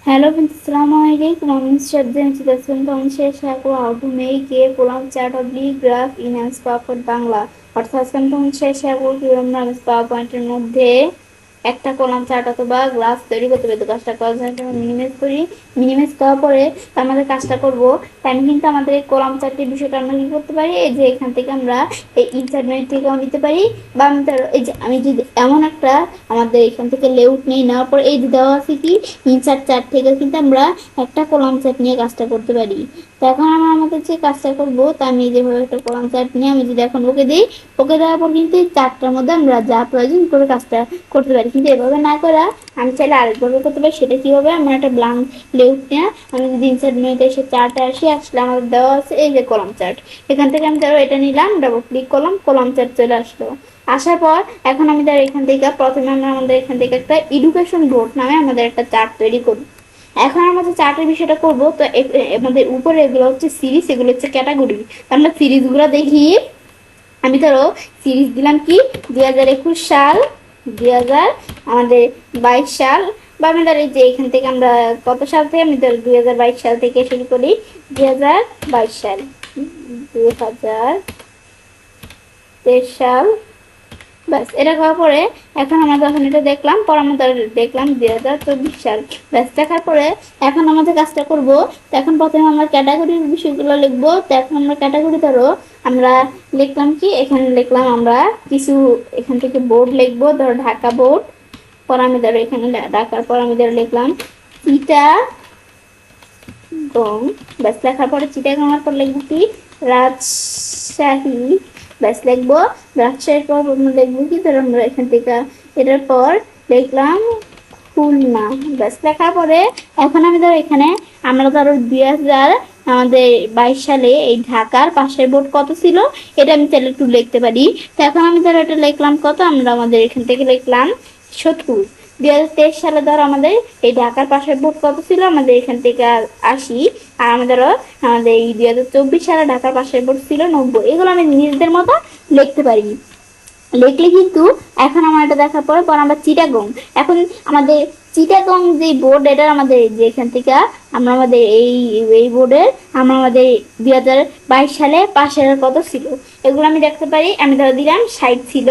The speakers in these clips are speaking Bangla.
Hello, Assalamualaikum. I'm Mr. James. That's when I'm share how to make a column chart of the graph in PowerPoint Bangla অর্থাৎ আমি শেয়ার করব কিভাবে আমরা পাওয়ারপয়েন্টের মধ্যে একটা কলাম চার্ট অথবা গ্রাফ তৈরি করতে পারি। তো কাজটা করার জন্য আমরা মিনিমাইজ করার পরে আমাদের কাজটা করব। আমি কিন্তু আমাদের এই কলাম চার্টের বিষয়টা আমরা কি করতে পারি, এই যে এখান থেকে আমরা এই ইনসার্ট মেনু থেকেও নিতে পারি, বা এই যে আমি যদি এমন একটা আমাদের এখান থেকে লেআউট নিয়ে নেওয়ার পর এই যে দেওয়া আছে কি ইনসার্ট চার্ট থেকে কিন্তু আমরা একটা কলাম চার্ট নিয়ে কাজটা করতে পারি। তো এখন আমরা আমাদের যে কাজটা করবো, তা আমি যেভাবে একটা কলাম চার্ট নিয়ে আমি যদি এখন ওকে দিই, ওকে দেওয়ার পর কিন্তু এই চার্টটার মধ্যে আমরা যা প্রয়োজন করে কাজটা করতে পারি। কিন্তু এভাবে না করা আমি চাইলে আরেকভাবে করতে পারি। সেটা কি হবে, আমার একটা ব্ল্যাঙ্ক লেআউট নিয়ে আমি যদি ইনসার্ট মেনুতে এসে চার্টে আসলে আমাদের দেওয়া আছে এই যে কলাম চার্ট, এখান থেকে আমি ধরো এটা নিলাম, ডাবল ক্লিক করলাম, কলাম চার্ট চলে আসলো। আসার পর এখন আমি ধর এখান থেকে প্রথমে আমরা আমাদের এখান থেকে একটা এডুকেশন বোর্ড নামে আমাদের একটা চার্ট তৈরি করি। এখন আমরা যে চার্টের বিষয়টা করবো, তো আমাদের উপরে এগুলো হচ্ছে সিরিজ, এগুলো হচ্ছে ক্যাটাগরি। আমরা সিরিজগুলো দেখি। আমি ধরো সিরিজ দিলাম কি 2021 সাল, 2022 সাল, বা আমি ধর এই যে এখান থেকে আমরা কত সাল থেকে, আমি ধর 2022 সাল থেকে শুরু করি, 2022 সাল, 2023 সাল, ব্যাস। এটা করার পরে এখন আমরা যখন এটা দেখলাম, পর আমরা দেখলাম 2024 সাল, ব্যাস। দেখার পরে এখন আমাদের কাজটা করব। তো এখন প্রথমে আমরা ক্যাটাগরির বিষয়গুলো লিখবো। তো এখন আমরা ক্যাটাগরি ধরো আমরা লিখলাম কি, এখানে লিখলাম আমরা কিছু এখান থেকে বোর্ড লিখবো, ধরো ঢাকা বোর্ড। পর আমি ধরো এখানে ঢাকার পর আমি ধরো লিখলাম চিটাগং, ব্যাস। লেখার পরে চিটাগং পর লিখবো কি রাজশাহী, ব্যাস। লিখবো রাজশাহীর পর আমরা লিখবো কি, ধরো আমরা এখান থেকে এটার পর লিখলাম খুলনা, ব্যাস। লেখার পরে এখন আমি ধরো এখানে আমরা ধরো 2022 সালে এই ঢাকার পাশের বোর্ড কত ছিল এটা আমি চাইলে একটু লিখতে পারি। তো এখন আমি ধরো এটা লিখলাম কত, আমরা আমাদের এখান থেকে লিখলাম 70। 2023 সালে ধরো আমাদের এই ঢাকার পাশের বোর্ড কত ছিল, আমাদের এখান থেকে 80। আর আমাদের এই 2024 সালে ঢাকার পাশের বোর্ড ছিল 90। এগুলো আমি নিজেদের মতো লিখতে পারি। লিখলে কিন্তু এখন আমার এটা দেখার পরে আমরা চিটাগং, এখন আমাদের চিটাগং যে বোর্ড, এটা আমাদের যে এখান থেকে আমরা আমাদের এই বোর্ডের আমরা আমাদের 2022 সালে পাশের কত ছিল এগুলো আমি দেখতে পারি। আমি ধরো দিলাম 60 ছিল।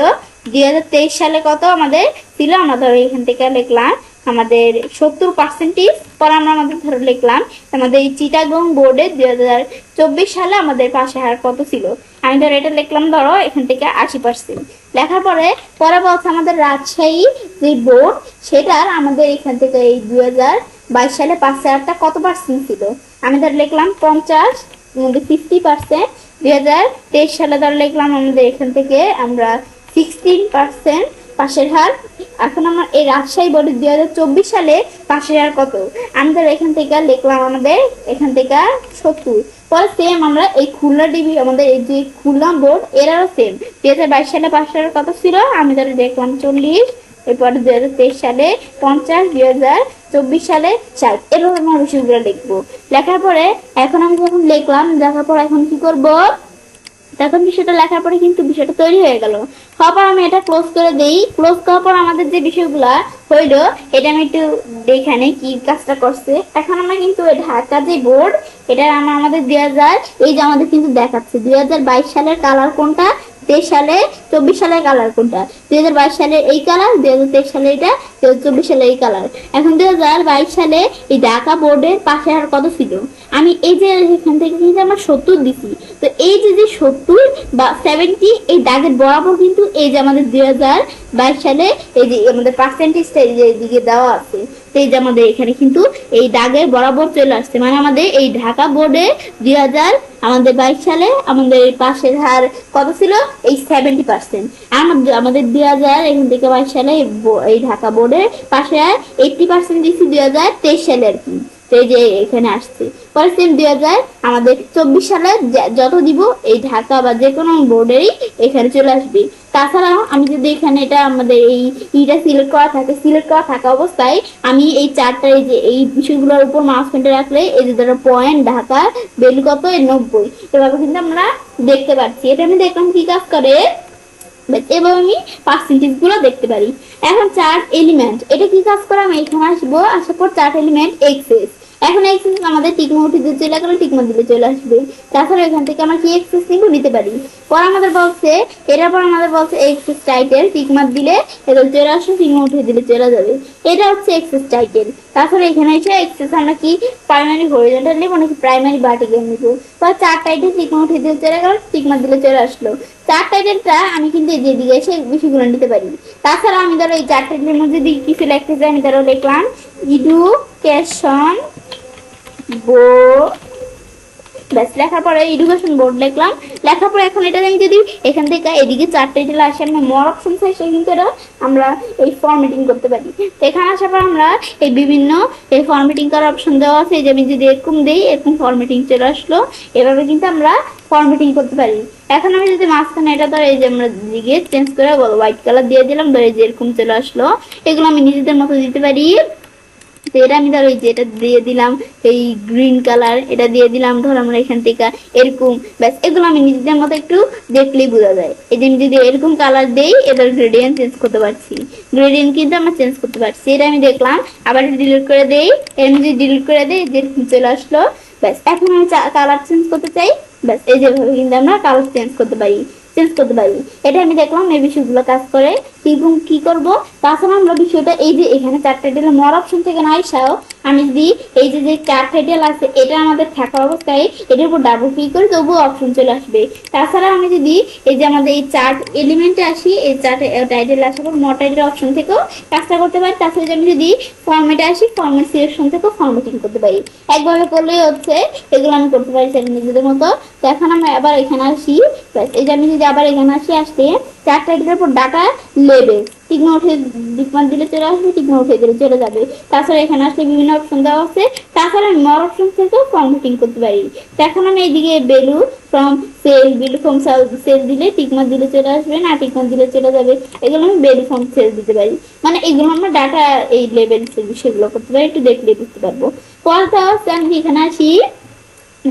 2023 সালে কত আমাদের ছিল, আমরা ধরো এখান থেকে লিখলাম আমাদের 70%। পর আমরা আমাদের ধরো লিখলাম আমাদের এই চিটাগং বোর্ডে 2024 সালে আমাদের পাশে হার কত ছিল, আমি ধরো এটা লিখলাম ধরো এখান থেকে 80%। লেখার পরে বলছে আমাদের রাজশাহী যে বোর্ড, সেটার আমাদের এখান থেকে এই 2022 সালে পাশে হারটা কত পার্সেন্ট ছিল, আমি ধরো লিখলাম 50, 50%। 2023 সালে ধরো লিখলাম আমাদের এখান থেকে আমরা 16% পাশের হার। এখন আমার এই রাজশাহী বোর্ডে 2024 সালে পাশের হার কত, আমাদের এখান থেকে লিখলাম আমাদের এখান থেকে 70। পরে সেম আমরা এই খুলনা ডিবি আমাদের এই যে খুলনা বোর্ড এরাও সেম 2022 সালে পাশের হার কত ছিল, আমি ধরে দেখলাম 40। এরপর 2023 সালে 50, 2024 সালে 60। এরকম আমরা বিষয়গুলো লিখবো। লেখার পরে এখন আমি যখন লিখলাম, দেখার পর এখন কি করব, তখন বিষয়টা লেখার পরে কিন্তু বিষয়টা তৈরি হয়ে গেল। হওয়ার পর আমি এটা ক্লোজ করে দেই। ক্লোজ করার পর আমাদের যে বিষয়গুলা হইলো, এটা আমি একটু দেখানে কি কাজটা করছে। এখন আমরা কিন্তু ঢাকা যে বোর্ড, এটা আমাদের 2000, এই যে আমাদের কিন্তু দেখাচ্ছে 2022 সালের কালার কোনটা, 23 সালে 24 সালের কালার কোনটা, 2022 সালের এই কালার, 2023 সালে এটা, 2024 সালে এই কালার। এখন 2022 সালে এই ঢাকা বোর্ডের পাশে আর কত ছিল, আমি এই যে এখান থেকে কিন্তু আমরা 70 দিছি। তো এই যে 70 বা 70 এই দাগের বরাবর কিন্তু এই যে আমাদের 2022 সালে এই যে আমাদের পার্সেন্টেজটা এই যে দিকে দেওয়া আছে, এই যে আমাদের এখানে কিন্তু এই দাগের বরাবর চলে আসছে, মানে আমাদের এই ঢাকা বোর্ডে 2022 সালে আমাদের পাশের হার কত ছিল, এই 70%। আমাদের 2000 এখান থেকে 22 সালে এই ঢাকা বোর্ডের পাশে হার 80% দিচ্ছি 2023 সালে আর কি। এই যে এখানে আসছে। পরে সেম 2000 আমাদের 24 সালে যত দিব এই ঢাকা বা যে কোনো বোর্ডেরই এখানে চলে আসবে। তাছাড়াও আমি যদি এখানে এটা আমাদের এইটা সিলেক্ট করা থাকা অবস্থায় আমি এই চারটা এই যে এই বিষয়গুলোর উপর মাউস পয়েন্টার রাখলে এই যে ধরো পয়েন্ট ঢাকা ভ্যালু কত 90, এভাবে কিন্তু আমরা দেখতে পাচ্ছি। এটা আমি দেখলাম কি কাজ করে। এবার আমি পার্সেন্টেজ গুলো দেখতে পারি। এখন চার্ট এলিমেন্ট, এটা কি কাজ করে, আমি এখানে আসবো, আসার পর চার্ট এলিমেন্ট এক্সেস। এখন এক্সেস আমাদের টিকমা উঠে দিতে চলে গেলে টিকমা দিলে চলে আসবে। তাছাড়া এখান থেকে আমরা কি এক্সেস নিব, নিতে পারি। পর আমাদের বলছে, এটার পর আমাদের বলছে এক্সেস টাইটেল, টিকমার দিলে এটা চলে আসবে, টিকমা উঠে দিলে চলে যাবে। এটা হচ্ছে এক্সেস টাইটেল। তাছাড়া এখানে এসে এক্সেস আমরা কি প্রাইমারি হরিজন্টাল নিব নাকি প্রাইমারি ভার্টিক্যাল নিব। তো চার টাইটেল টিকমা উঠে দিলে চলে গেল, টিকমা দিলে চলে আসলো। চার টাইটেলটা আমি কিন্তু এই দিকে এসে বিষয়গুলো নিতে পারি। তাছাড়া আমি ধরো এই চার টাইটেলের মধ্যে যদি কিছু লিখতে চাই, আমি ধরো লিখলাম এডুকেশন বোর্ড, ব্যাস লেখার পরে এডুকেশন বোর্ড লিখলাম। লেখার পরে এখন এটা আমি যদি এখান থেকে এদিকে চার টাইটেল আসে, আমরা মোর অপশন চাইছে কিন্তু এটা আমরা এই ফরম্যাটিং করতে পারি। তো এখানে আসার পর আমরা এই বিভিন্ন এই ফরম্যাটিং করার অপশন দেওয়া আছে, যে আমি যদি এরকম দিই এরকম ফরম্যাটিং চলে আসলো। এভাবে কিন্তু আমরা ফরম্যাটিং করতে পারি। এখন আমি যদি মাঝখানে এটা ধর এই যে আমরা দিকে চেঞ্জ করে হোয়াইট কালার দিয়ে দিলাম, ধর এই যে এরকম চলে আসলো। এগুলো আমি নিজেদের মতো দিতে পারি। এটা আমি ধরো এই যে এটা দিয়ে দিলাম এই গ্রিন কালার, এটা দিয়ে দিলাম ধর আমরা এখান থেকে এরকম, ব্যাস এগুলো আমি নিজেদের মতো একটু দেখলেই বোঝা যায়। এই যে আমি যদি এরকম কালার দেই, এটার গ্রেডিয়েন্ট চেঞ্জ করতে পারছি, গ্রেডিয়েন্ট কিন্তু আমরা চেঞ্জ করতে পারছি। এটা আমি দেখলাম, আবার ডিলিট করে দেই, এর যদি ডিলিট করে দেই যেরকম চলে আসলো। ব্যাস এখন আমি কালার চেঞ্জ করতে চাই, ব্যাস এই যেভাবে কিন্তু আমরা কালার চেঞ্জ করতে পারি, চেঞ্জ করতে পারি। এটা আমি দেখলাম এই বিষয়গুলো কাজ করে। এবং কি করব, তাছাড়া আমরা বিষয়টা এই যে এখানে চার টাইটেল মোর অপশন থেকে না আসাও আমি যদি এই যে যে চার টাইটেল আছে এটা আমাদের থাকা অবস্থায় এটার উপর ডাবল ক্লিক করি, তবুও অপশন চলে আসবে। তাছাড়া আমি যদি এই যে আমাদের এই চার্ট এলিমেন্টে আসি, এই চার্ট টাইটেল আসার পর মোর টাইটেল অপশন থেকেও কাজটা করতে পারি। তাছাড়া আমি যদি ফরম্যাটে আসি, ফরম্যাট সিলেকশন থেকেও ফরম্যাটিং করতে পারি। একভাবে করলেই হচ্ছে, এগুলো আমি করতে পারি সেটা নিজেদের মতো। তো এখন আমরা আবার এখানে আসি, এই যে আমি যদি আবার এখানে আসি, আসতে চার টাইটেলের পর ডাটা লেবেল টিকমা উঠে টিকমা দিলে চলে আসবে, টিকমা উঠে দিলে চলে যাবে। তাছাড়া এখানে আসলে বিভিন্ন অপশন দেওয়া আছে। তাছাড়া আমি মোর অপশন থেকেও ফরম্যাটিং করতে পারি। তো এখন আমি এইদিকে value from cell, value from cell দিলে টিকমা দিলে চলে আসবে, না টিকমা দিলে চলে যাবে। এগুলো আমি ভ্যালু ফ্রম সেল দিতে পারি। মানে এগুলো আমরা ডাটা এই লেভেল সেগুলো করতে পারি, একটু দেখলে বুঝতে পারবো। পরে দেওয়া আছে, আমি এখানে আসি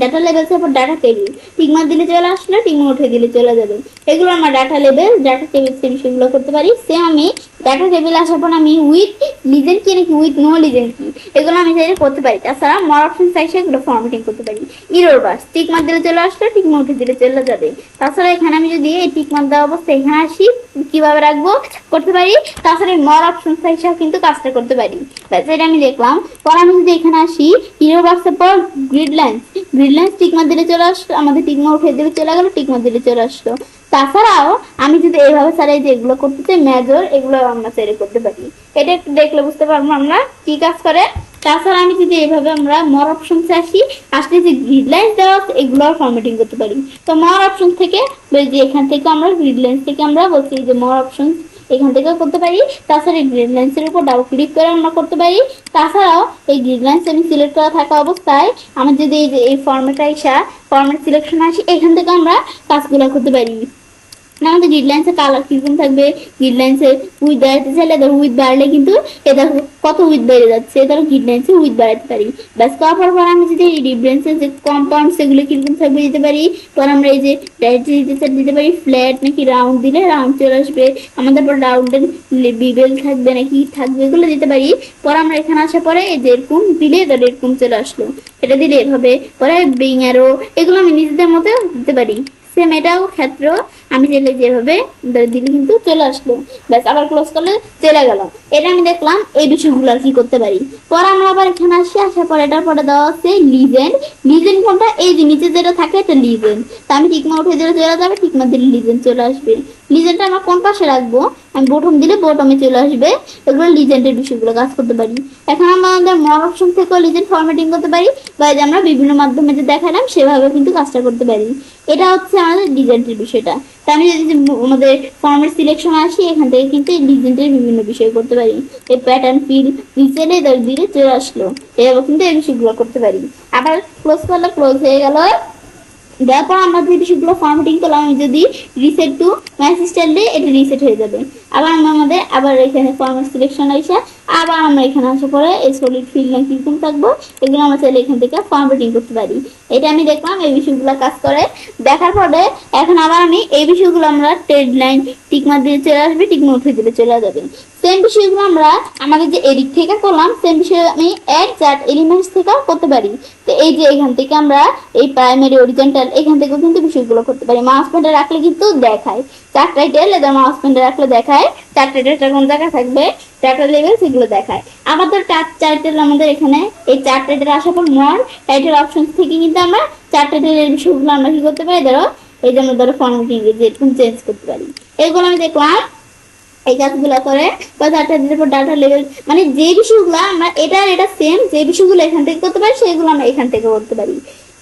ডাটা লেভেল তারপর ডাটা টেবিল, টিকমার্ক দিলে চলে আসলো, টিকমার্ক উঠে দিলে চলে যাবে। এগুলো আমরা ডাটা লেভেল, ডাটা টেবিল সেগুলো করতে পারি। সেম আমি ডাটা টেবিল আসার পর আমি উইথ লিজেন্ড কি নাকি উইথ নো লিজেন্ড কি, এগুলো আমি চাইলে করতে পারি। তাছাড়া মোর অপশন চাইছে এগুলো ফরম্যাটিং করতে পারি। ইরোর বাস টিকমার্ক দিলে চলে আসলো, টিকমার্ক উঠে দিলে চলে যাবে। তাছাড়া এখানে আমি যদি এই টিকমার্ক দেওয়া অবস্থায় এখানে আসি, কিভাবে রাখবো করতে পারি। তাছাড়া মোর অপশন চাইছেও কিন্তু কাজটা করতে পারি। ব্যাস এটা আমি দেখলাম। পর আমি যদি এখানে আসি ইরোর বাসের পর grid line, grid line tick mark দিলে চলে আসলো, আমাদের টিকমার্ক উঠে দিলে চলে গেল, টিকমার্ক দিলে চলে আসলো। তাছাড়াও আমি যদি এইভাবে চালাই যে এগুলো করতে চাই মেজর, এগুলো আমরা চাইলে করতে পারি। এটা একটু দেখলে বুঝতে পারবো আমরা কি কাজ করে। তাছাড়া আমি যদি এইভাবে আমরা মোর অপশন আসি, আসলে যে গ্রিড লাইন দেওয়া আছে এগুলো ফরম্যাটিং করতে পারি। তো মোর অপশন থেকে যে এখান থেকে আমরা গ্রিড লাইন থেকে আমরা বলছি যে মোর অপশন এখান থেকেও করতে পারি। তাছাড়া গ্রিড লাইন্সের উপর ডাবল ক্লিক করে আমরা করতে পারি। তাছাড়াও এই গ্রিড লাইন্স আমি সিলেক্ট করা থাকা অবস্থায় আমি যদি এই যে এই ফরম্যাটে আসা ফরম্যাট সিলেকশন আসি, এখান থেকে আমরা কাজগুলো করতে পারি। আমাদের গ্রিডলাইন্সের কালার কিরকম থাকবে, গ্রিডলাইন্সের উইথ বাড়াতে চাইলে ধরো উইথ বাড়লে কিন্তু এটা কত উইথ বেড়ে যাচ্ছে, ধরো গ্রিডলাইন্সে উইথ বাড়াতে পারি। ব্যাস করার পর আমি যদি এই ডিফারেন্সের যে কম্পাউন্ড সেগুলো কিরকম থাকবে দিতে পারি। পর আমরা এই যে দিতে পারি ফ্ল্যাট নাকি রাউন্ড, দিলে রাউন্ড চলে আসবে। আমাদের পর রাউন্ডের বিবেল থাকবে নাকি থাকবে, এগুলো দিতে পারি। পর আমরা এখানে আসার পরে এই যে এরকম দিলে এরকম চলে আসলো, এটা দিলে এভাবে। পরে বিং অ্যারো এগুলো আমি নিজেদের মতো দিতে পারি। সেম এটাও ক্ষেত্র আমি চাইলে যেভাবে দিলে কিন্তু চলে আসলো। ব্যাস আবার ক্লোজ করলে চলে গেল। এটা আমি দেখলাম এই বিষয়গুলো আর কি করতে পারি। পর আমরা আবার এখানে আসি, আসার পর এটার পরে দেওয়া হচ্ছে লিজেন্ড। লিজেন্ড কোনটা, এই যে নিচে যেটা থাকে এটা লিজেন্ড। তা আমি টিকমা উঠে দিলে চলে যাবে, টিকমা দিলে লিজেন্ড চলে আসবে। লিজেন্ডটা আমরা কোন পাশে রাখবো, আমি বটম দিলে বটমে চলে আসবে। এগুলো লিজেন্ডের বিষয়গুলো কাজ করতে পারি। এখন আমরা আমাদের মোর অপশন থেকে লিজেন্ড ফরম্যাটিং করতে পারি, বা যে আমরা বিভিন্ন মাধ্যমে যে দেখালাম সেভাবে কিন্তু কাজটা করতে পারি। এটা হচ্ছে আমাদের লিজেন্ডের বিষয়টা। তা আমি যদি আমাদের ফরম্যাট সিলেকশন আসি, এখান থেকে কিন্তু লিজেন্ডের বিভিন্ন বিষয় করতে পারি। এই প্যাটার্ন ফিল নিচে দিলে চলে আসলো, এভাবে কিন্তু এই বিষয়গুলো করতে পারি। আবার ক্লোজ করলে ক্লোজ হয়ে গেল। দেওয়ার পর আমরা যে বিষয়গুলো ফরম্যাটিং করলাম, আমি যদি রিসেট টু মাই সিস্টেম দিই, এটা রিসেট হয়ে যাবে। আবার আমরা আমাদের আবার এখানে ফরম্যাট সিলেকশন এসে আবার আমরা এখানে আসার পরে এই সলিড ফিল লাইন কিরকম থাকবো এগুলো আমরা চাইলে এখান থেকে ফরম্যাটিং করতে পারি। এটা আমি দেখলাম এই বিষয়গুলো কাজ করে। দেখার পরে এখন আবার আমি এই বিষয়গুলো আমরা ট্রেড লাইন টিকমার্ক দিয়ে চলে আসবে, টিকমার্ক উঠে দিলে চলে যাবে। সেম বিষয়গুলো আমরা আমাদের যে এডিট থেকে করলাম সেম বিষয় আমি অ্যাড চার্ট এলিমেন্টস থেকে করতে পারি। তো এই যে এখান থেকে আমরা এই প্রাইমারি অরিজেন্টাল এখান থেকে কিন্তু বিষয়গুলো করতে পারি। মাউস পয়েন্টার রাখলে কিন্তু দেখায় চার্ট টাইটেল, এদের মাউস পয়েন্টার রাখলে দেখায় চার্ট টাইটেলটা কোন জায়গায় থাকবে, চার্ট লেভেল সেগুলো দেখায়। আবার তো চার্ট টাইটেল আমাদের এখানে এই চার্ট টাইটেল আসার পর মোর টাইটেল অপশন থেকে কিন্তু আমরা চার্ট টাইটেলের বিষয়গুলো আমরা কি করতে পারি, ধরো এই যে আমরা ধরো ফরম্যাটিং যেরকম চেঞ্জ করতে পারি। এগুলো আমি দেখলাম এই কাজগুলো করে বা ডাটা লেভেল মানে যে বিষয়গুলো আমরা এটা সেম যে বিষয়গুলো এখান থেকে করতে পারি সেগুলো আমরা এখান থেকে করতে পারি।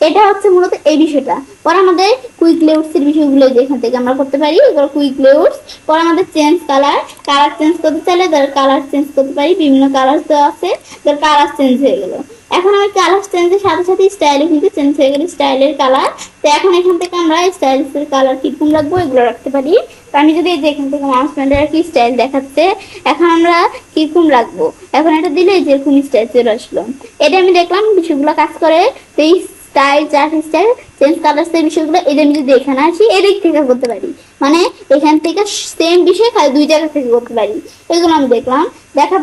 এটা হচ্ছে মূলত এই বিষয়টা। পরে আমাদের কুইক লেআউটস এর বিষয়গুলো যেখান থেকে আমরা করতে পারি এগুলো কুইক লেআউটস। পরে আমাদের চেঞ্জ কালার চেঞ্জ করতে চাইলে ধর কালার চেঞ্জ করতে পারি, বিভিন্ন কালার দেওয়া আছে, ধর কালার চেঞ্জ হয়ে গেল। এখন আমি কালার চেঞ্জের সাথে সাথে স্টাইলও কিন্তু চেঞ্জ হয়ে গেল, স্টাইলের কালার। তো এখন এখান থেকে আমরা স্টাইলসের কালার কিরকম রাখবো এগুলো রাখতে পারি। তো আমি যদি এই যে এখান থেকে মাউস পয়েন্টার কি স্টাইল দেখাচ্ছে, এখন আমরা কিরকম রাখবো, এখন এটা দিলে যেরকম স্টাইল চলে আসলো। এটা আমি দেখলাম বিষয়গুলো কাজ করে। তো এই style chart style change colour সেই বিষয়গুলো এটা আমি যদি এখানে আসি এদিক থেকে করতে পারি, মানে এখান থেকে সেম বিষয় খালি দুই জায়গা থেকে করতে পারি। এগুলো আমি দেখলাম। দেখার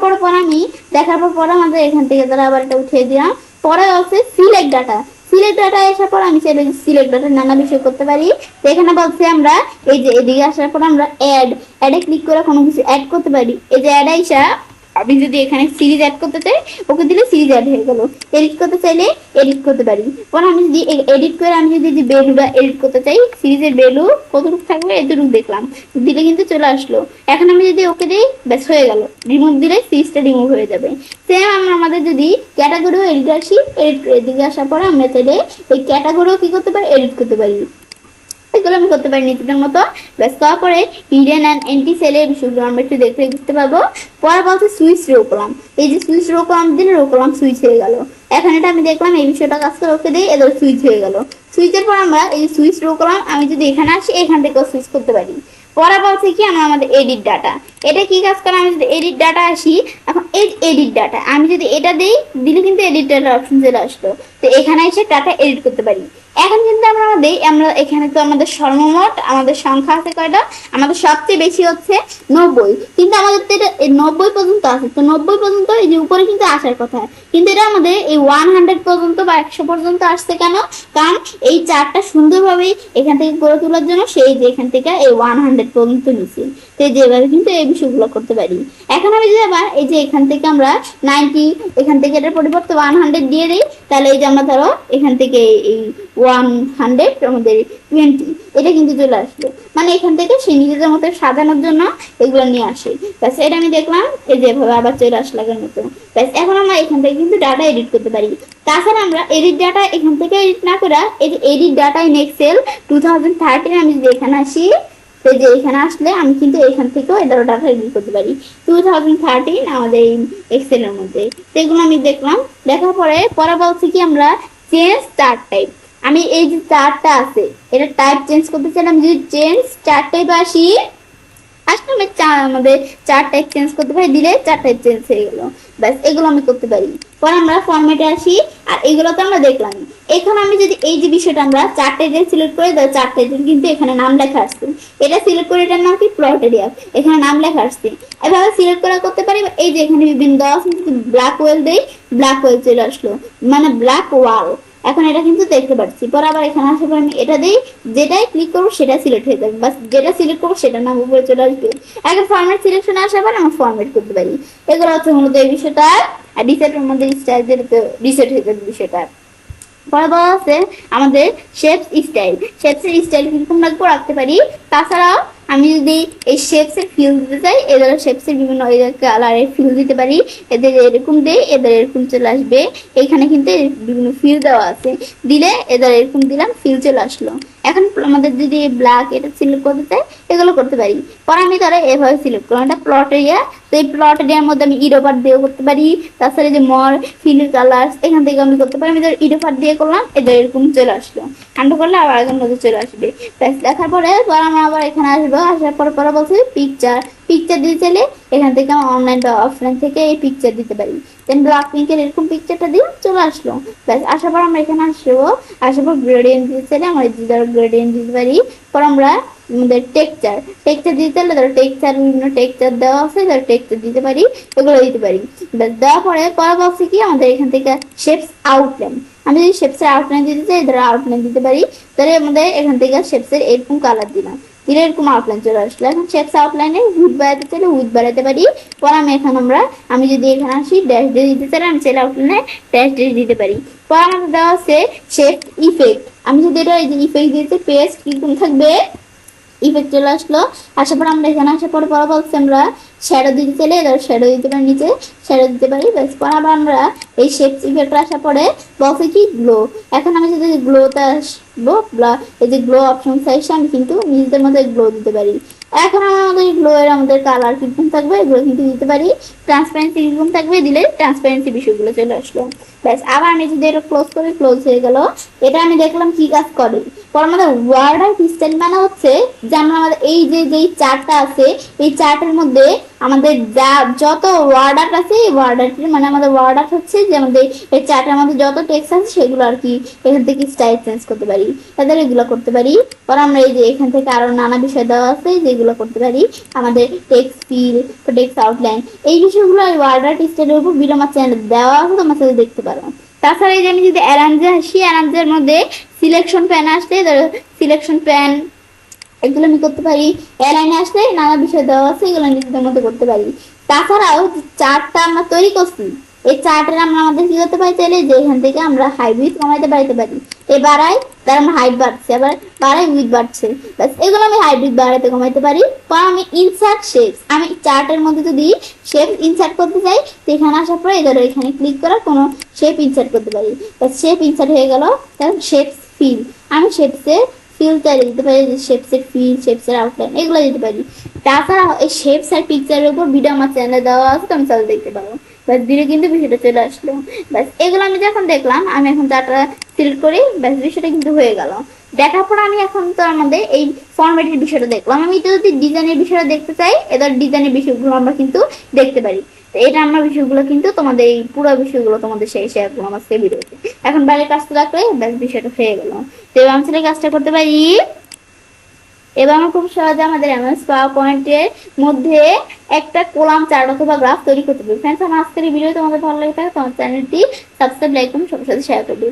পর আমাদের এখান থেকে তারা আবার এটা উঠিয়ে দিলাম। পরে হচ্ছে সিলেক্ট ডাটা। সিলেক্ট ডাটা আসার পর আমি চাইলে সিলেক্ট ডাটা নানা বিষয় করতে পারি। তো এখানে বলছে আমরা এই যে এদিকে আসার পর আমরা অ্যাডে ক্লিক করে কোনো কিছু অ্যাড করতে পারি। এই যে অ্যাড আইসা আমি যদি এখানে সিরিজ অ্যাড করতে চাই ওকে দিলে সিরিজ অ্যাড হয়ে গেল। এডিট করতে চাইলে এডিট করতে পারি। পরে আমি যদি এডিট করে আমি যদি বেলুটা এডিট করতে চাই সিরিজের বেলু কতটুকু থাকবে এতটুকু দেখলাম, দিলে কিন্তু চলে আসলো। এখন আমি যদি ওকে দিই ব্যাস হয়ে গেল, রিমুভ দিলে সিরিজটা রিমুভ হয়ে যাবে। সেম আমরা আমাদের যদি ক্যাটাগরিও এডিট আসি এডিট এদিকে আসার পরে আমরা চাইলে এই ক্যাটাগরিও কি করতে পারি এডিট করতে পারি। এগুলো আমি করতে পারি নিজেদের মতো। ব্যাস করার পরে হিডেন অ্যান্ড এন্টি সেলের বিষয়গুলো আমরা একটু দেখতে বুঝতে পারবো। পরে বলছে সুইচ রো কলাম। এই যে সুইচ রো কলাম দিলে রো কলাম সুইচ হয়ে গেল। এখন এটা আমি দেখলাম এই বিষয়টা কাজ করে ওকে দিই এদের সুইচ হয়ে গেল। সুইচের পর আমরা এই সুইচ রো কলাম আমি যদি এখানে আসি এখান থেকেও সুইচ করতে পারি। পরে বলছে কি আমরা আমাদের এডিট ডাটা, এটা কি কাজ করে আমি যদি এডিট ডাটা আসি এখন এই এডিট ডাটা আমি যদি এটা দিই দিলে কিন্তু এডিট ডাটা অপশন চলে আসলো। তো এখানে এসে ডাটা এডিট করতে পারি। এখন কিন্তু আমরা এখানে তো আমাদের সর্বমোট আমাদের সংখ্যা আছে কয়টা, আমাদের সবচেয়ে বেশি হচ্ছে 90, কিন্তু আমাদের তো এটা 90 পর্যন্ত আছে। তো 90 পর্যন্ত এই যে উপরে কিন্তু আসার কথা, কিন্তু এটা আমাদের এই 100 পর্যন্ত বা 100 পর্যন্ত আসছে কেন, কারণ এই চার্টটা সুন্দরভাবে এখান থেকে করে তোলার জন্য সেই যে এখান থেকে এই 100 পর্যন্ত নিছি। তো যেভাবে কিন্তু এই বিষয়গুলো করতে পারি। এখন আমি যদি আবার এই যে এখান থেকে আমরা 90 এখান থেকে এটার পরিবর্তে 100 দিয়ে দিই তাহলে এই যে আমরা ধরো এখান থেকে এই 100 আমাদের 20 এটা কিন্তু চলে আসলো, মানে এখান থেকে সে নিজেদের মতো সাজানোর জন্য এগুলো নিয়ে আসে। ব্যাস এটা আমি দেখলাম এই যেভাবে আবার চলে আসলো আগের মতো। ব্যাস এখন আমরা এখান থেকে কিন্তু ডাটা এডিট করতে পারি। তাছাড়া আমরা এডিট ডাটা এখান থেকে এডিট না করে এই যে এডিট ডাটা ইন এক্সেল 2013 আমি যদি এখানে আসি তো যে এখানে আসলে আমি কিন্তু এখান থেকেও এটা ডাটা এডিট করতে পারি 2013 আমাদের এই এক্সেলের মধ্যে। সেগুলো আমি দেখলাম। দেখার পরে বলছি কি আমরা চেঞ্জ চার্ট টাইপ। আমি এই যে চার্টটা আছে এটা টাইপ চেঞ্জ করতে চাইলে আমি যদি চেঞ্জ চার্ট টাইপ আসি আসলে আমি আমাদের চার্ট টাইপ চেঞ্জ করতে পারি, দিলে চার্ট টাইপ চেঞ্জ হয়ে গেল। ব্যাস এগুলো আমি করতে পারি। পরে আমরা ফরম্যাটে আসি আর এগুলো তো আমরা দেখলাম। এখন আমি যদি এই যে বিষয়টা আমরা চার্ট টাইপ সিলেক্ট করে দেয় চার্ট টাইপ কিন্তু এখানে নাম লেখা আসছে, এটা সিলেক্ট করে এটার নাম কি প্লট এরিয়া, এখানে নাম লেখা আসছে। এভাবে সিলেক্ট করা করতে পারি। এই যে এখানে বিভিন্ন দেওয়া আছে ব্ল্যাক ওয়েল দেই ব্ল্যাক ওয়েল চলে আসলো, মানে ব্ল্যাক ওয়াল। এখন এটা কিন্তু দেখতে পাচ্ছি। পরে আবার এখানে আসার পর আমি এটা দিই, যেটাই ক্লিক করবো সেটা সিলেক্ট হয়ে যাবে, বাস যেটা সিলেক্ট করবো সেটা নাম উপরে চলে আসবে। এখন ফরম্যাট সিলেকশন আসার পর আমরা ফরম্যাট করতে পারি। এগুলো হচ্ছে মূলত এই বিষয়টা। আর ডিসেটের মধ্যে স্টাইল দিলে তো ডিসেট হয়ে যাবে বিষয়টা। পরে বলা আছে আমাদের শেপস স্টাইল কিরকম রাখবো রাখতে পারি। তাছাড়াও আমি যদি এই শেপস এর ফিল দিতে চাই এদের শেপস এর বিভিন্ন কালারের ফিল দিতে পারি। এদের এরকম দেই এদের এরকম চলে আসবে। এখানে কিন্তু বিভিন্ন ফিল দেওয়া আছে, দিলে এদের এরকম দিলাম ফিল চলে আসলো। এখন আমাদের যদি ব্ল্যাক এটা সিলেক্ট করতে চাই এগুলো করতে পারি। পরে আমি ধরো এভাবে সিলেক্ট করলাম, এটা প্লট এরিয়া, তো এই প্লট এরিয়ার মধ্যে আমি ইডোপার দিয়েও করতে পারি। তাছাড়া যে মর ফিল কালার এখান থেকে আমি করতে পারি। আমি ধর ইডোপার দিয়ে করলাম, এদের এরকম চলে আসলো। আন্ডু করলে আবার আগের মধ্যে চলে আসবে। দেখার পরে আমরা আবার এখানে আসবো, আসার পর পরে বলছি পিকচার, পিকচার দিতে চাইলে এখান থেকে আমার অনলাইন বা অফলাইন থেকে এই পিকচার দিতে পারি। দেন ব্ল্যাক পিঙ্কের এরকম পিকচারটা দিয়ে চলে আসলো। ব্যাস আসার পর আমরা এখানে আসবো, আসার পর গ্রেডিয়েন্ট দিতে চাইলে আমরা ধরো গ্রেডিয়েন্ট দিতে পারি। পর আমরা আমাদের টেক্সচার, টেক্সচার দিতে চাইলে ধরো টেক্সচার, বিভিন্ন টেক্সচার দেওয়া আছে, ধরো টেক্সচার দিতে পারি, এগুলো দিতে পারি। ব্যাস দেওয়ার পরে পরে বলছে কি আমাদের এখান থেকে শেপস আউটলাইন, আমি যদি শেপসের আউটলাইন দিতে চাই ধরো আউটলাইন দিতে পারি। তাহলে আমাদের এখান থেকে শেপসের এরকম কালার দিলাম, দিলে এরকম আউটলাইন চলে আসলো। এখন শেপস আউটলাইনে উইডথ বাড়াতে চাইলে উইডথ বাড়াতে পারি। পর আমি এখন আমি যদি এখানে আসি ড্যাশ ড্যাশ দিতে চাইলে আমি চাইলে আউটলাইনে ড্যাশ ড্যাশ দিতে পারি। পর আমাদের দেওয়া আছে শেপ ইফেক্ট, আমি যদি এটা এই যে ইফেক্ট দিতে পেস্ট কিরকম থাকবে, ইফেক্ট চলে আসলো। আসার পর আমরা এখানে আসার পর পরে বলছি আমরা শ্যাডো দিতে চাইলে এবার শ্যাডো দিতে পারি, নিচে শ্যাডো দিতে পারি। ব্যাস পর আবার আমরা এই শেপ ইফেক্ট আসার পরে বলছে কি গ্লো, এখন আমি যদি গ্লোতে আসবো, এই যে গ্লো অপশন সাইজে আমি কিন্তু নিজেদের মধ্যে গ্লো দিতে পারি। এখন আমাদের গ্লো এর আমাদের কালার কিরকম থাকবে এগুলো কিন্তু দিতে পারি। ট্রান্সপারেন্সি কিরকম থাকবে, দিলে ট্রান্সপারেন্সি বিষয়গুলো চলে আসলো। ব্যাস আবার আমি যদি এটা ক্লোজ করি, ক্লোজ হয়ে গেল। এটা আমি দেখলাম কি কাজ করে। পর আমাদের ওয়ার্ড আর স্টাইল মানে হচ্ছে যে আমরা আমাদের এই যে যেই চার্টটা আছে এই চার্টের মধ্যে আমাদের যা যত ওয়ার্ড আর্ট আছে এই ওয়ার্ড আর্ট মানে আমাদের ওয়ার্ড আর্ট হচ্ছে যে আমাদের এই চার্টের মধ্যে যত টেক্সট আছে সেগুলো আর কি এখান থেকে স্টাইল চেঞ্জ করতে পারি, তাদের এগুলো করতে পারি। পর আমরা এই যে এখান থেকে আরো নানা বিষয় দেওয়া আছে যেগুলো করতে পারি, আমাদের টেক্সট ফিল, টেক্সট আউটলাইন, এই বিষয়গুলো ওয়ার্ড আর্ট স্টাইলের উপর ভিডিও আমার চ্যানেলে দেওয়া আছে, তোমার সাথে দেখতে পারো। তাছাড়া এই যে আমি যদি অ্যারাঞ্জে আসি, অ্যারাঞ্জের মধ্যে সিলেকশন প্যান আসলে সিলেকশন প্যান এগুলো আমি করতে পারি। এলাইনে আসলে নানা বিষয় দেওয়া আছে, এগুলো নিজেদের মধ্যে করতে পারি। তাছাড়াও চার্টটা আমরা তৈরি করছি, এই চার্টের আমরা আমাদের কি করতে পারি চাইলে যে এখান থেকে আমরা হাইট কমাইতে পারতে পারি। এ বাড়াই তার আমার হাইট বাড়ছে, আবার বাড়াই উইথ বাড়ছে, এগুলো আমি হাইট বাড়াইতে কমাইতে পারি। বা আমি ইনসার্ট শেপস, আমি চার্টের মধ্যে যদি শেপ ইনসার্ট করতে চাই সেখানে আসার পরে এগুলো এখানে ক্লিক করা কোনো শেপ ইনসার্ট করতে পারি। শেপ ইনসার্ট হয়ে গেল। তারপর শেপস ফিল, আমি শেপসে ফিল্টার দিতে পারি, শেপসের ফিল, শেপসের আউটলাইন এগুলো দিতে পারি। তাছাড়া এই শেপস আর পিকচারের উপর ভিডিও আমার চ্যানেলে দেওয়া আছে, তুমি চাইলে দেখতে পারো। ব্যাস দিলে কিন্তু বিষয়টা চলে আসলো। ব্যাস এগুলো আমি যখন দেখলাম আমি এখন চারটা সিলেক্ট করি, ব্যাস বিষয়টা কিন্তু হয়ে গেল। দেখার পর আমি এখন তো আমাদের এই ফরম্যাটের বিষয়টা দেখলাম। আমি যদি ডিজাইনের বিষয়টা দেখতে চাই এদের ডিজাইনের বিষয়গুলো আমরা কিন্তু দেখতে পারি। এটা আমরা বিষয়গুলো কিন্তু তোমাদের এই পুরো বিষয়গুলো তোমাদের শেয়ার করলাম আজকে ভিডিওতে। এখন বাইরের কাজটা রাখলে ব্যাস বিষয়টা হয়ে গেল। তো এবার আমি কাজটা করতে পারি। এবার আমরা খুব সহজে আমাদের এমএস পাওয়ার পয়েন্টের মধ্যে একটা কলাম চার্ট অথবা গ্রাফ তৈরি করতে পারি। ফ্রেন্ডস, আমার আজকের এই ভিডিও তোমাদের ভালো লাগে থাকে তোমার চ্যানেলটি সাবস্ক্রাইব, লাইক এবং সবার সাথে শেয়ার করবে।